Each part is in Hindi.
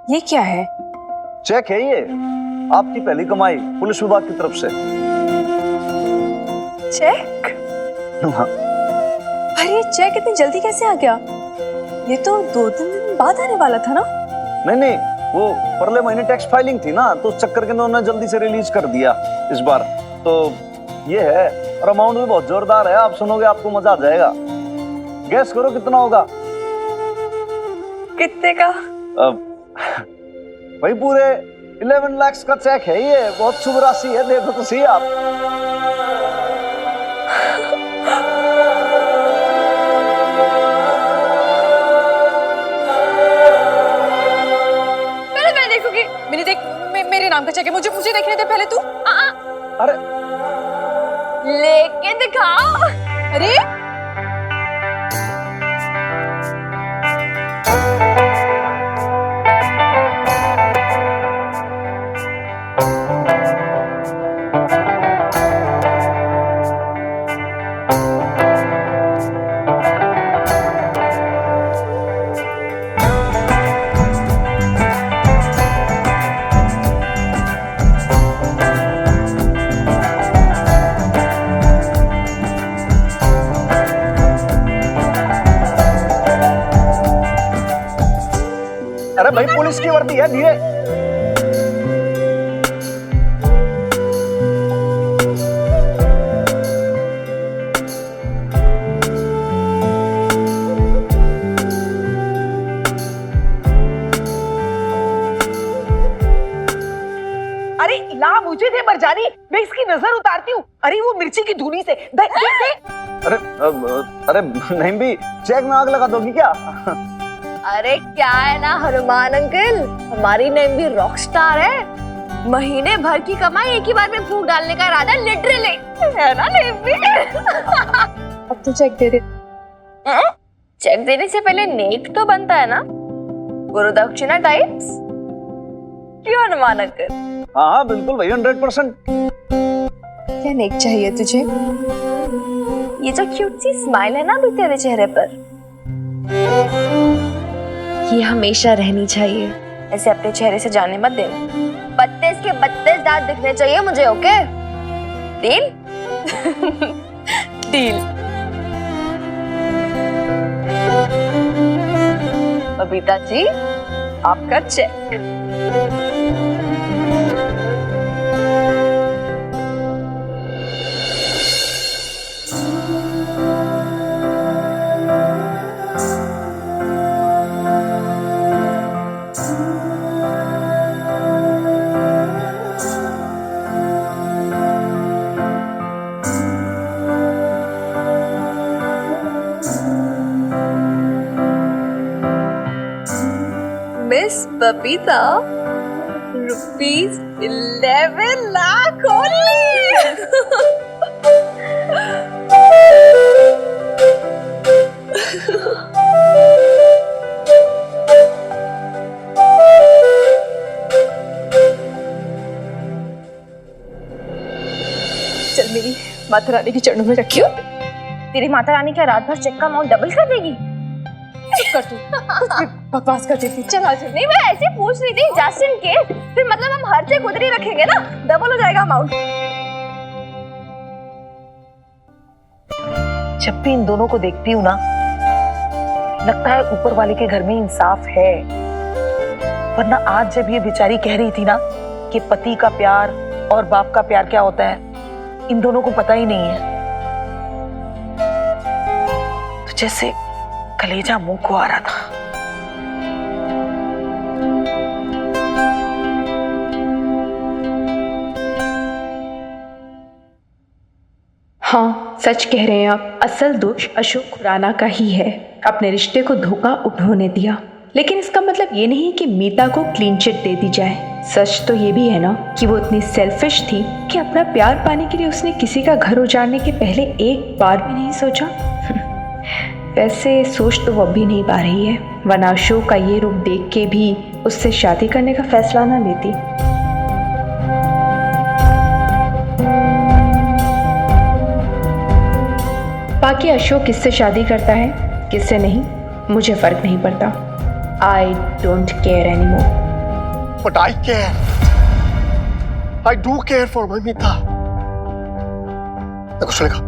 ये क्या है? चेक है ये, आपकी पहली कमाई पुलिस विभाग की तरफ से। चेक? हाँ। अरे ये चेक इतनी जल्दी कैसे आ गया? ये तो 2-3 दिन बाद आने वाला था ना? नहीं, वो परले महीने टैक्स फाइलिंग थी ना, तो उस चक्कर के उन्होंने जल्दी से रिलीज कर दिया इस बार। तो ये है, और अमाउंट भी बहुत जोरदार है, आप सुनोगे आपको मजा आ जाएगा। गैस करो कितना होगा? कितने का? भाई पूरे 11 लाख का चेक है ये, बहुत शुभ राशि है, देखो तो सही आप। पहले मैं देखूंगी। मेरे नाम का चेक है, मुझे देखने दे पहले तू। अरे लेके दिखाओ। अरे अरे भाई पुलिस की वर्दी है, धीरे। अरे ला मुझे दे मरजानी, मैं इसकी नजर उतारती हूँ। अरे वो मिर्ची की धुनी से दे। अरे नहीं भी, चेक में आग लगा दोगी क्या? अरे क्या है ना हनुमान अंकल, हमारी नेम भी रॉक स्टार है। महीने भर की कमाई एक ही बार में फूंक डालने का इरादा लिटरली है ना नेम भी। अब तो चेक दे दे। चेक देने से पहले नेक तो बनता है ना, गुरु दक्षिणा टाइप्स। क्यों हनुमान अंकल? हाँ बिल्कुल भाई, 100%। क्या नेक चाहिए तुझे? ये जो क्यूट सी स्माइल है ना अभी तेरे चेहरे पर, ये हमेशा रहनी चाहिए। ऐसे अपने चेहरे से जाने मत देना। 32 के 32 दांत दिखने चाहिए मुझे, okay? Deal? Deal. Babita ji, आपका check. Miss Babita, ₹11 lakh only. चल मेरी माता रानी के चरणों में रखियो। तेरी माता रानी क्या रात भर चेक का अमाउंट डबल कर देगी? चुप कर तू, कुछ भी बकवास कर देती। चल आ जा। नहीं मैं ऐसे पूछ रही थी जस्ट इन केस, फिर मतलब हम हर चेक उधर ही रखेंगे ना, डबल हो जाएगा अमाउंट। जब भी इन दोनों को देखती हूँ ना, लगता है ऊपर वाले के घर में इंसाफ है। वरना आज जब ये बेचारी कह रही थी ना कि पति का प्यार और बाप का प्यार क्या होता है, इन दोनों को पता ही नहीं है। तो जैसे कलेजा मुंह को आ रहा था। हाँ, सच कह रहे हैं आप। असल दोष अशोक खुराना का ही है। अपने रिश्ते को धोखा उन्होंने दिया, लेकिन इसका मतलब ये नहीं कि मीता को क्लीन चिट दे दी जाए। सच तो ये भी है ना कि वो इतनी सेल्फिश थी कि अपना प्यार पाने के लिए उसने किसी का घर उजाड़ने के पहले एक बार भी नहीं सोचा। वैसे सोच तो वो भी नहीं पा रही है, वरना अशोक का ये रूप देख के भी उससे शादी करने का फैसला ना लेती। बाकी अशोक किससे शादी करता है किससे नहीं, मुझे फर्क नहीं पड़ता। I don't care anymore. but I care. I do care for my मीता. देखो सुलेखा,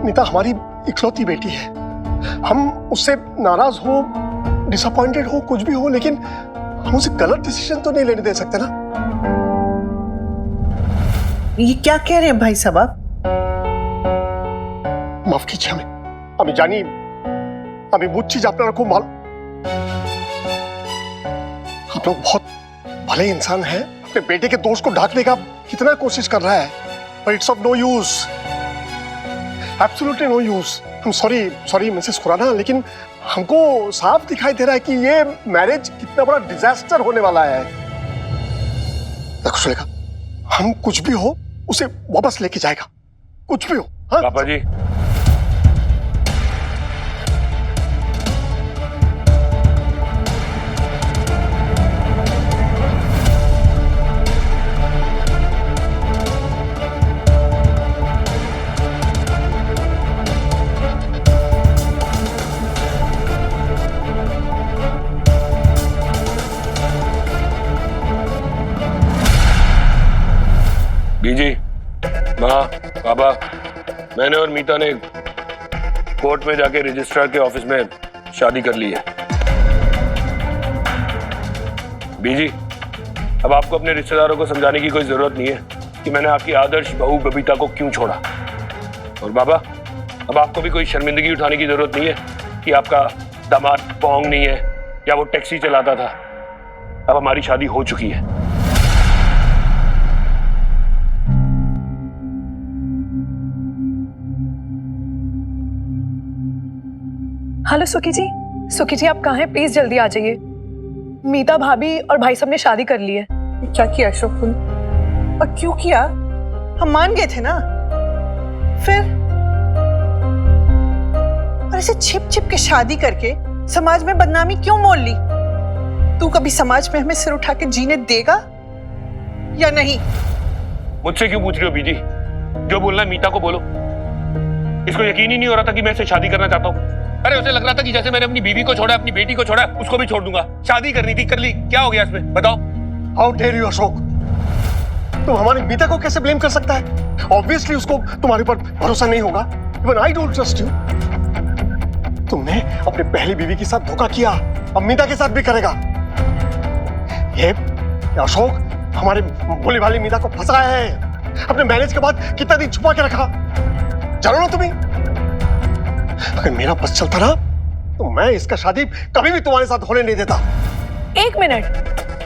मीता हमारी इकलौती बेटी है. हम उससे नाराज हो, डिसअपॉइंटेड हो, कुछ भी हो, लेकिन हम उसे गलत डिसीजन तो नहीं लेने दे सकते ना. ये क्या कह रहे हैं भाई साहब आप? माफ कीजिए हमें. আমি জানি, আমি বুঝছি যে আপনারা খুব ভালো, आप लोग बहुत भले इंसान हैं. अपने बेटे के दोष को ढकने का कितना कोशिश कर रहा है, but it's of no use, absolutely no use. I'm sorry Mrs Khurana, लेकिन हमको साफ दिखाई दे रहा है कि ये मैरिज कितना बड़ा डिजास्टर होने वाला है. देखो सुलेखा, हम कुछ भी हो उसे वापस लेके जाएगा, कुछ भी हो. हाँ पापा जी, बीजी, माँ, पापा, मैंने और मीता ने कोर्ट में जाके रजिस्ट्रार के ऑफिस में शादी कर ली है. बीजी, अब आपको अपने रिश्तेदारों को समझाने की कोई जरूरत नहीं है कि मैंने आपकी आदर्श बहू बबीता को क्यों छोड़ा. और बाबा, अब आपको भी कोई शर्मिंदगी उठाने की जरूरत नहीं है कि आपका दामाद पोंग नहीं है या वो टैक्सी चलाता था. अब हमारी शादी हो चुकी है. हेलो सुखी जी आप कहाँ हैं? प्लीज जल्दी आ जाइए. मीता भाभी और भाई साहब ने शादी कर ली है. क्या किया अशोक तुम? और क्यों किया? हम मान गए थे ना. फिर और ऐसे छिप छिप के शादी करके समाज में बदनामी क्यों मोल ली? तू कभी समाज में हमें सिर उठा के जीने देगा या नहीं? मुझसे क्यों पूछ रही हो बीजी? जो बोलना है मीता को बोलो. इसको यकीन ही नहीं हो रहा था कि मैं इससे शादी करना चाहता हूँ. अरे उसे लग रहा था कि जैसे मैंने अपनी बीवी को छोड़ा, अपनी बेटी को छोड़ा, उसको भी छोड़ दूंगा. शादी करनी थी, कर ली. क्या हो गया इसमें, बताओ? हाउ डेयर यू अशोक, तुम हमारी मीता को कैसे ब्लेम कर सकता है? ऑब्वियसली उसको तुम्हारे ऊपर भरोसा नहीं होगा. Even I don't trust you. तुमने अपनी पहली बीवी के साथ धोखा किया, अब मीता के साथ भी करेगा. ये अशोक हमारे भोली भाली मीता को फंसाया है. अपने मैरिज के बाद कितना दिन छुपा के रखा, जानो ना तुम्हें? अगर मेरा बस चलता ना तो मैं इसका शादी कभी भी तुम्हारे साथ होने नहीं देता. एक मिनट,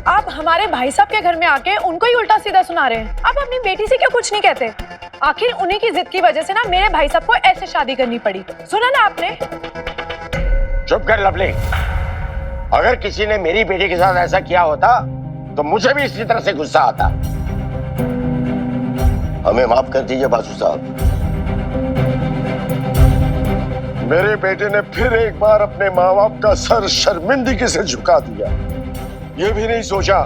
आप हमारे भाई साहब के घर में आके उनको ही उल्टा सीधा सुना रहे हैं. आप अपनी बेटी से क्यों कुछ नहीं कहते? आखिर उन्हीं की जिद की वजह से ना मेरे भाई साहब को ऐसे शादी करनी पड़ी. सुना ना आपने? चुप कर लवली. अगर किसी ने मेरी बेटी के साथ ऐसा किया होता तो मुझे भी इसी तरह से गुस्सा आता. हमें माफ कर दीजिए बासु साहब. मेरे बेटे ने फिर एक बार अपने माँ बाप का सर शर्मिंदगी से झुका दिया. ये भी नहीं सोचा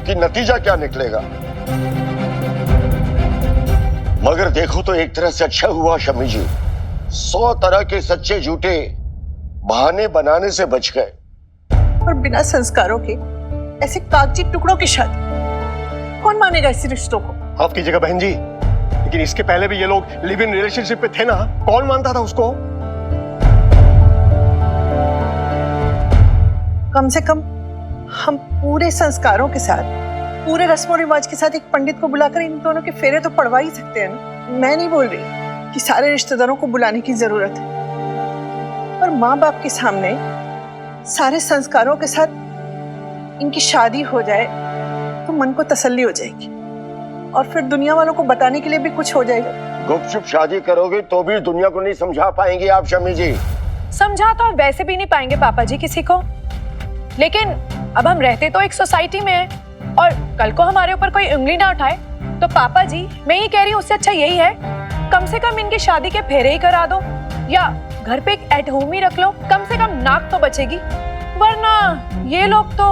कि नतीजा क्या निकलेगा. मगर देखो तो एक तरह से अच्छा हुआ शम्मी जी. 100 तरह के सच्चे झूठे बहाने बनाने से बच गए. और बिना संस्कारों के ऐसे कागजी टुकड़ों की शादी कौन मानेगा इस रिश्तों को? माफ कीजिएगा बहन जी, लेकिन इसके पहले भी ये लोग लिव इन रिलेशनशिप पे थे ना. कौन मानता था उसको? कम से कम हम पूरे संस्कारों के साथ, पूरे रस्मों रिवाज के साथ एक पंडित को बुलाकर इन दोनों के फेरे तो पड़वा ही सकते हैं ना. मैं नहीं बोल रही कि सारे रिश्तेदारों को बुलाने की जरूरत है, पर माँ बाप के सामने सारे संस्कारों के साथ इनकी शादी हो जाए तो मन को तसल्ली हो जाएगी और फिर दुनिया वालों को बताने के लिए भी कुछ हो जाएगा. गुपचुप शादी करोगे तो भी दुनिया को नहीं समझा पाएंगे आप शम्मी जी. समझा तो आप वैसे भी नहीं पाएंगे पापा जी किसी को. लेकिन अब हम रहते तो एक सोसाइटी में हैं और कल को हमारे ऊपर कोई उंगली ना उठाए तो पापा जी मैं ये कह रही हूँ उससे अच्छा यही है कम से कम इनकी शादी के फेरे ही करा दो या घर पे एक एट होम ही रख लो. कम से कम नाक तो बचेगी, वरना ये लोग तो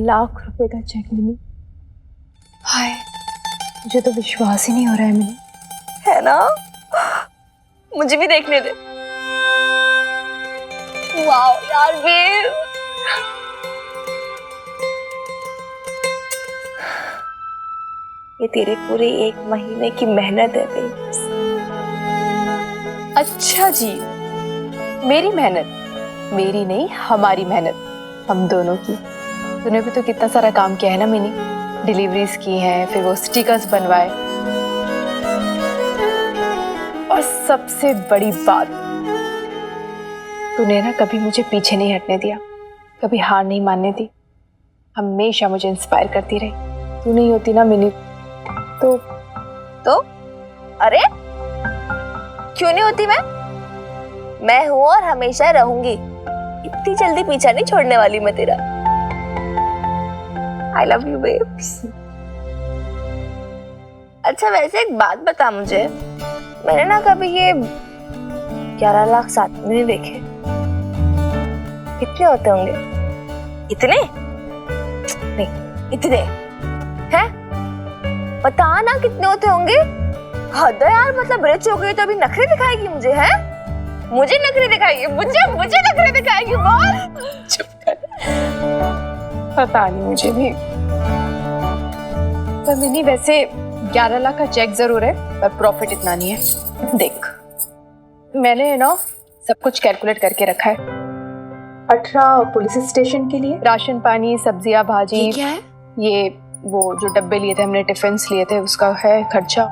लाख रुपए का चेक मिनी। हाय, मुझे तो विश्वास ही नहीं हो रहा है मिनी। है ना? मुझे भी देखने दे। वाओ यार बेब, ये तेरे पूरे 1 महीने की मेहनत है बेब। अच्छा जी, मेरी मेहनत? मेरी नहीं, हमारी मेहनत, हम दोनों की। तूने भी तो कितना सारा काम किया है ना मिनी। डिलीवरीज की हैं, फिर वो स्टिकर्स बनवाए, और सबसे बड़ी बात, तूने ना कभी मुझे पीछे नहीं हटने दिया, कभी हार नहीं मानने दी, हमेशा मुझे इंस्पायर करती रही। तू नहीं होती ना मिनी तो अरे क्यों नहीं होती मैं हूं और हमेशा रहूंगी। इतनी जल्दी पीछा नहीं छोड़ने वाली मैं तेरा। I love you babes. अच्छा वैसे एक बात बता मुझे, मैंने ना कभी ये 11 लाख साथ में नहीं देखे। कितने होते होंगे? इतने नहीं, इतने हैं? बता ना कितने होते होंगे। हद है यार, मतलब रिच हो गई तो अभी नखरे दिखाएगी मुझे, है? मुझे नखरे दिखाएगी? मुझे नखरे दिखाएगी? बोल। चुप कर, पता नहीं मुझे भी। पर मिनी वैसे 11 लाख का चेक जरूर है, पर प्रॉफिट इतना नहीं है। देख, मैंने ना सब कुछ कैलकुलेट करके रखा है। 18 पुलिस स्टेशन के लिए राशन पानी, सब्जियां, भाजी। ये क्या है? ये वो जो डब्बे लिए थे हमने, टिफिन लिए थे, उसका है खर्चा।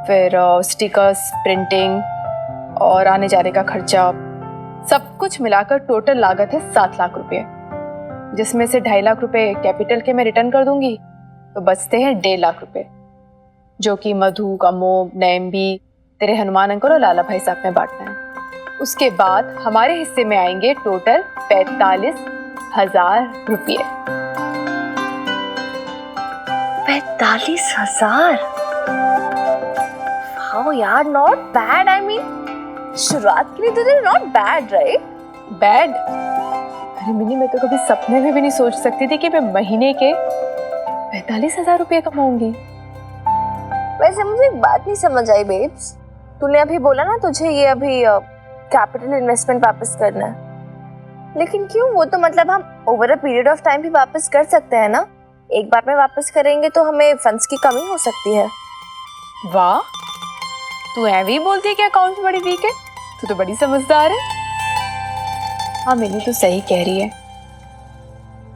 फिर स्टिकर्स, प्रिंटिंग और आने जाने का खर्चा, सब कुछ मिलाकर टोटल लागत है 7 लाख रुपए, जिसमें से 2.5 लाख रुपए कैपिटल के मैं रिटर्न कर दूंगी, तो बचते हैं 1.5 लाख रुपए, जो कि मधु, कमो, नैम्बी, तेरे हनुमान अंकल और लाला भाई साहब में बांटना है। उसके बाद हमारे हिस्से में आएंगे टोटल 45,000 रुपये। 45,000? वाओ यार, नॉट बैड। आई मीन शुरुआत के लिए तो नॉट बैड, राइट? बैड? अरे मिनी, मैं तो कभी सपने में भी नहीं सोच सकती थी कि मैं महीने के 45,000 रुपये कमाऊंगी। वैसे मुझे एक बात नहीं समझ आई बेब्स, तूने अभी बोला ना तुझे ये अभी कैपिटल इन्वेस्टमेंट वापस करना है, लेकिन क्यों? वो तो मतलब हम over a period of time भी वापस कर सकते हैं ना। एक बार में वापस करेंगे तो हमें फंड्स की कमी हो सकती है। वाह, तू ऐवी ही बोलती है कि अकाउंट बड़ी वीक है? तू तो बड़ी समझदार है। हाँ मिनी, तू सही कह रही है।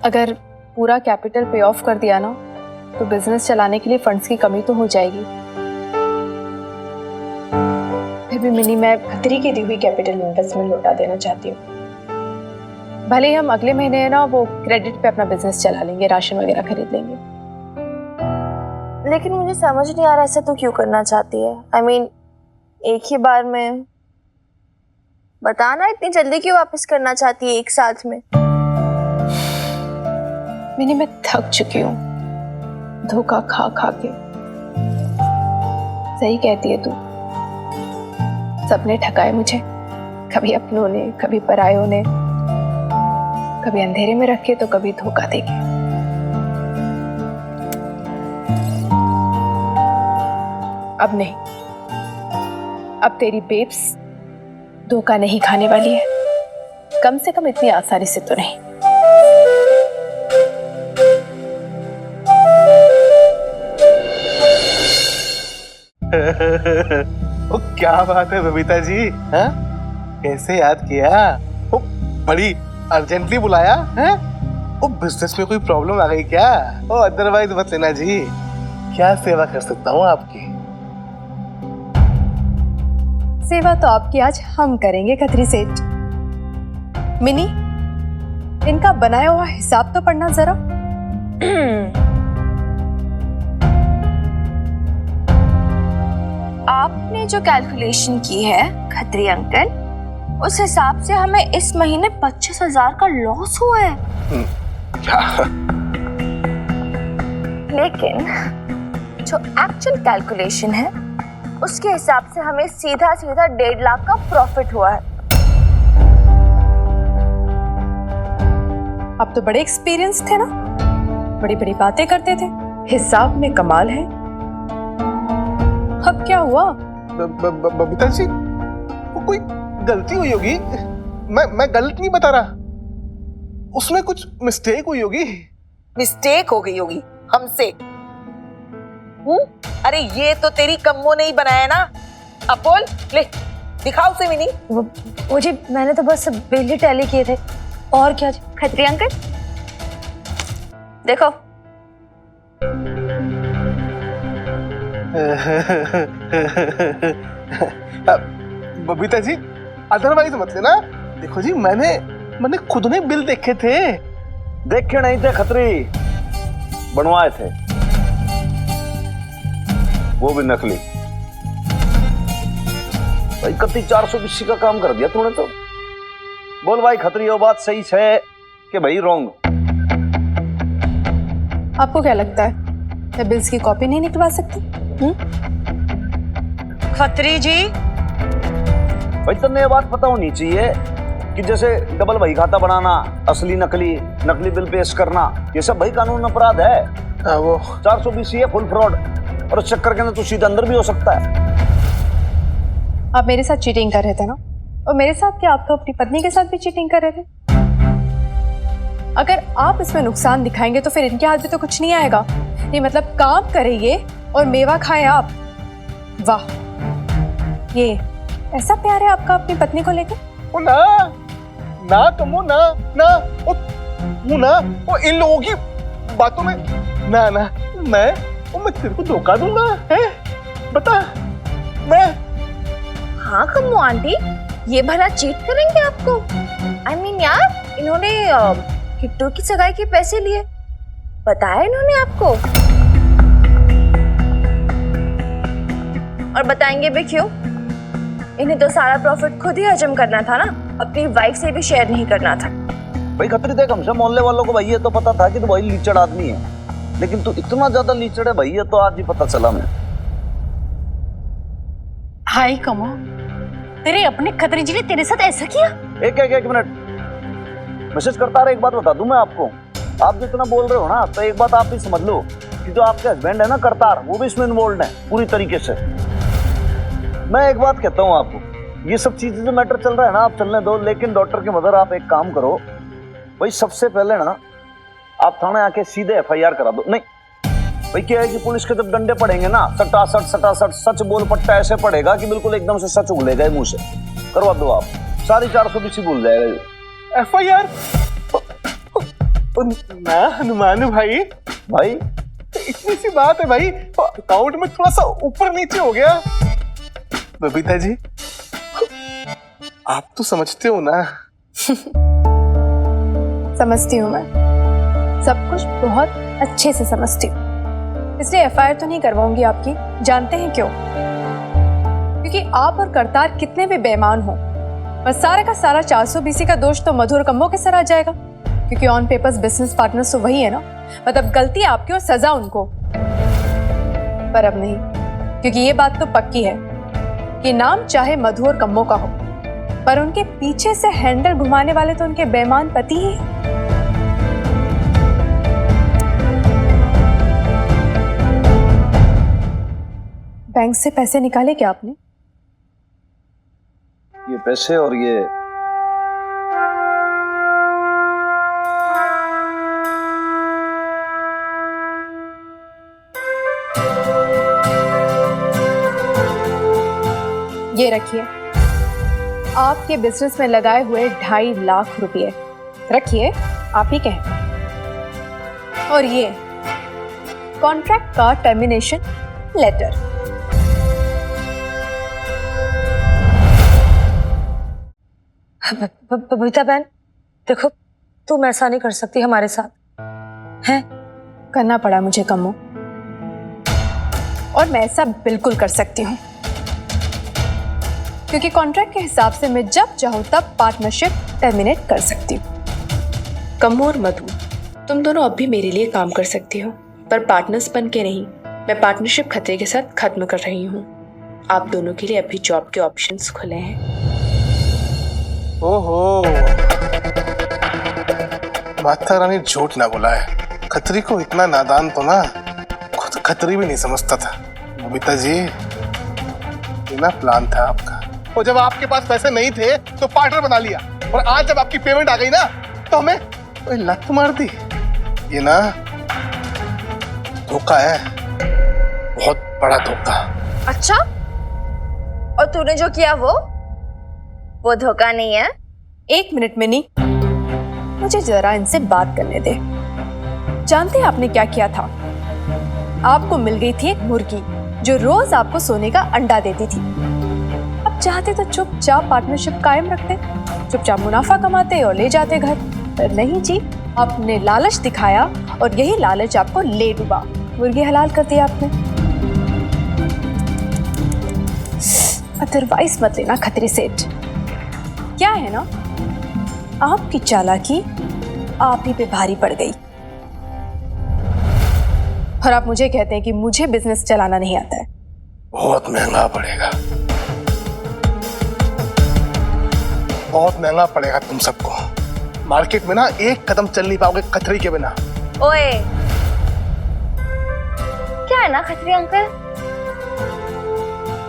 अगर पूरा कैपिटल पे ऑफ कर दिया ना, तो बिजनेस चलाने के लिए फंड्स की कमी तो हो जाएगी। फिर भी मिनी, मैं खतरी की दी हुई कैपिटल इन्वेस्टमेंट लौटा देना चाहती हूँ। भले ही हम अगले महीने ना वो क्रेडिट पे अपना बिजनेस चला लेंगे, राशन वगैरह खरीद लेंगे। लेकिन मुझे समझ नहीं आ रहा ऐसा तू क्यों करना चाहती है। आई मीन एक ही बार में बता ना, इतनी जल्दी क्यों वापस करना चाहती है एक साथ में? मिनी, मैं थक चुकी हूँ धोखा खा खा के। सही कहती है तू, सबने ठगाए मुझे, कभी अपनों ने, कभी परायों ने, कभी अंधेरे में रखे तो कभी धोखा देके। अब नहीं, अब तेरी बेब्स धोखा नहीं खाने वाली है, कम से कम इतनी आसानी से तो नहीं। ओ, क्या बात है बबीता जी, हैं? कैसे याद किया? ओ, बड़ी अर्जेंटली बुलाया हैं? ओ, बिजनेस में कोई प्रॉब्लम आ गई क्या? ओ, अदरवाइज मत लेना जी। क्या सेवा कर सकता हूँ आपकी? सेवा तो आपकी आज हम करेंगे खत्री सेठ। मिनी, इनका बनाया हुआ हिसाब तो पढ़ना जरा। आपने जो कैलकुलेशन की है खत्री अंकल, उस हिसाब से हमें इस महीने 25,000 का लॉस हुआ है। लेकिन जो एक्चुअल कैलकुलेशन है उसके हिसाब से हमें सीधा सीधा 1.5 लाख का प्रॉफिट हुआ है। आप तो बड़े एक्सपीरियंस थे ना, बड़ी बड़ी बातें करते थे, हिसाब में कमाल है। अब क्या हुआ? बबीता जी, वो कोई गलती हुई होगी। मैं गलत नहीं बता रहा, उसमें कुछ मिस्टेक हुई होगी। मिस्टेक हो गई होगी हमसे। अरे ये तो तेरी कम्मो ने ही बनाया ना। अब बोल, ले दिखाओ से मिनी। वो जी मैंने तो बस बिल ही टैली किए थे। और क्या जी? खत्री अंकल देखो। बबीता जी, अदरवाइज मत लेना। देखो जी, मैंने खुद ने बिल देखे थे। देखे नहीं थे खत्री, बनवाए थे, वो भी नकली। भाई कति 420 का काम कर दिया तूने तो। बोल भाई खत्री, वो बात सही है कि भाई रॉन्ग? आपको क्या लगता है मैं बिल्स की कॉपी नहीं निकलवा सकती? खत्री जी, भाई तुमने ये बात पता होनी चाहिए कि जैसे डबल बही खाता बनाना, असली नकली, नकली बिल पेश करना, ये सब भाई कानून अपराध है। वो 420 है फुल फ्रॉड, और उस चक्कर के अंदर तू सीधे अंदर भी हो सकता है। आप मेरे साथ चीटिंग कर रहे थे ना, और मेरे साथ क्या, आप तो अपनी पत्नी के साथ भी चीटिंग कर रहे थे। अगर आप इसमें नुकसान दिखाएंगे तो फिर इनके हाथ में तो कुछ नहीं आएगा। ये मतलब काम करे ये और मेवा खाए आप। वाह, ये ऐसा प्यार है आपका अपनी पत्नी को लेकर? वो ना कमो ना वो इन लोगों की बातों में ना मैं तेरे को धोखा दूंगा है? बता। मैं हाँ कम्मो आंटी, ये भला चीट करेंगे आपको? I mean यार, इन्होंने किट्टू की सगाई के पैसे लिए, बताया इन्होंने आपको? और बताएंगे भी क्यों? इन्हें तो सारा प्रॉफिट खुद ही हजम करना था ना, अपनी वाइफ से भी शेयर नहीं करना था। भाई खतरी देख, हमसे मोहल्ले वालों को भाई ये तो पता था कि तू भाई लीचड़ आदमी है, लेकिन तू इतना ज्यादा लीचड़ है भाई, ये तो आज ही पता चला मैं। हाय कमो, तेरे अपने खतरी जी ने तेरे साथ ऐसा किया? एक मिनट, मैसेज करता रहा। एक बात बता दूं मैं आपको, आप जितना बोल रहे हो ना, तो एक बात आप भी समझ लो कि जो आपके हस्बैंड है ना करतार, वो भी इसमें इन्वॉल्व है पूरी तरीके से। मैं एक बात कहता हूँ आपको, ये सब चीजें जो मैटर चल रहा है ना, आप चलने दो, लेकिन डॉक्टर की मदर आप एक काम करो भाई, सबसे पहले ना आप थाने आके सीधे FIR करा दो। नहीं भाई, क्या है कि पुलिस के जब डंडे पड़ेंगे ना, सटासट सच बोल पट्टा ऐसे पड़ेगा कि बिल्कुल एकदम से सच उगलेगा मुंह से। करवा दो आप, सारी 420 भूल जाएगा। FIR ना हनुमान भाई इतनी सी बात है भाई, अकाउंट में थोड़ा सा ऊपर नीचे हो गया। बबीता जी, आप तो समझते हो ना। समझती हूँ मैं, सब कुछ बहुत अच्छे से समझती हूँ, इसलिए FIR तो नहीं करवाऊंगी आपकी। जानते हैं क्यों? क्योंकि आप और करतार कितने भी बेईमान हो, बस सारे का सारा 420 का दोष तो मधु और कम्मो के सर आ जाएगा, क्योंकि ऑन पेपर्स बिजनेस पार्टनर्स तो वही है ना। मतलब गलती आपकी और सजा उनको। पर अब नहीं, क्योंकि ये बात तो पक्की है कि नाम चाहे मधु और कम्मो का हो, पर उनके पीछे से हैंडल घुमाने वाले तो उनके बेईमान पति ही हैं। बैंक से पैसे निकाले क्या आपने? ये पैसे और ये रखिए, आपके बिजनेस में लगाए हुए 2.5 लाख रुपए रखिए, आप ही कहें। और ये कॉन्ट्रैक्ट का टर्मिनेशन लेटर। बबीता बहन, देखो तुम ऐसा नहीं कर सकती हमारे साथ, हैं? करना पड़ा मुझे कम्मो, और मैं ऐसा बिल्कुल कर सकती हूँ, क्योंकि कॉन्ट्रैक्ट के हिसाब से मैं जब चाहूँ तब पार्टनरशिप टर्मिनेट कर सकती हूँ। कम्मो और मधु, तुम दोनों अब भी मेरे लिए काम कर सकती हो, पर पार्टनर्स बन के नहीं। मैं पार्टनरशिप खतरे के साथ खत्म कर रही हूँ। आप दोनों के लिए अभी जॉब के ऑप्शंस खुले हैं। ओहो, माता रानी झूठ ना बोला है। खतरी को इतना नादान तो ना खुद खतरी भी नहीं समझता था। बबीता जी, ये ना प्लान था आपका। और जब आपके पास पैसे नहीं थे तो पार्टनर बना लिया, और आज जब आपकी पेमेंट आ गई ना तो हमें कोई लत मार दी। ये ना धोखा है, बहुत बड़ा धोखा। अच्छा, और तूने जो किया वो धोखा नहीं है? एक मिनट में नहीं, मुझे जरा इनसे बात करने दे। जानते हैं आपने क्या किया था? आपको मिल गई थी एक मुर्गी जो रोज आपको सोने का अंडा देती थी। अब चाहते तो चुपचाप पार्टनरशिप कायम रखते, चुपचाप मुनाफा कमाते और ले जाते घर, पर नहीं जी, आपने लालच दिखाया और यही लालच आपको ले डूबा। मुर्गी हलाल कर दिया आपने। अदरवाइज मत लेना खतरे सेठ। क्या है ना, आपकी चालाकी आप ही पे भारी पड़ गई। और आप मुझे कहते हैं कि मुझे बिजनेस चलाना नहीं आता है। बहुत महंगा पड़ेगा, बहुत महंगा पड़ेगा तुम सबको। मार्केट में ना एक कदम चल नहीं पाओगे खतरी के बिना। ओए, क्या है ना खतरी अंकल,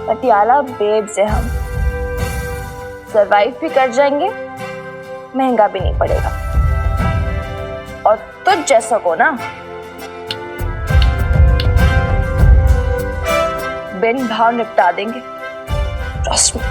पटियाला बेब्स है हम, सरवाइव भी कर जाएंगे, महंगा भी नहीं पड़ेगा। और तुझ जैसा को ना बिन भाव निपटा देंगे, ट्रस्ट मी।